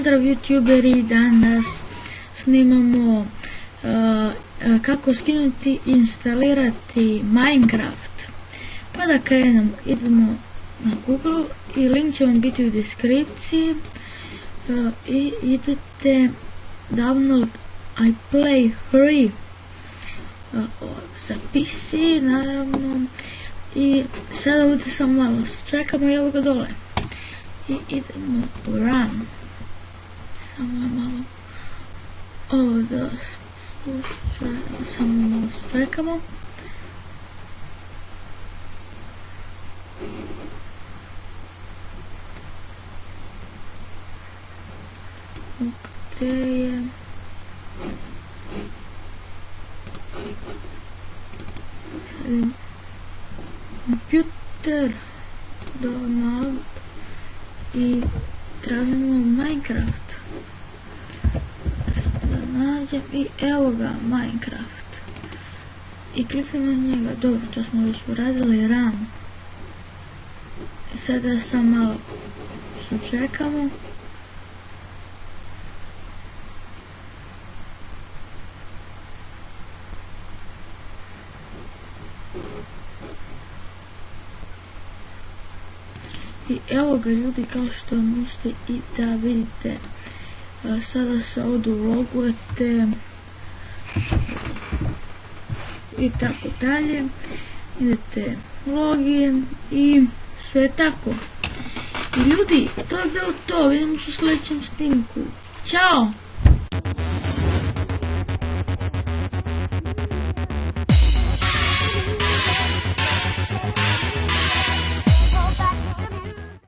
Pozdrav youtuberi, danas snimamo kako skinuti i instalirati Minecraft. Pa da krenemo, idemo na Google i link će vam biti u deskripciji i idete download I play free za PC naravno i sada ovdje samo malo čekamo i evo ga dole i idemo u run. Samo malo ovo da samo malo čekamo. Gdje je kompjuter, download i tražimo Minecraft. Da nađem i evo ga Minecraft i kliknemo na njega. Dobro, to smo već uradili run. I sada samo malo sačekamo. I evo ga ljudi, kao što možete i da vidite, sada se ovdje logujete i tako dalje, idete login i sve tako. I ljudi, to je bilo to, vidimo se u sljedećem snimku. Ćao!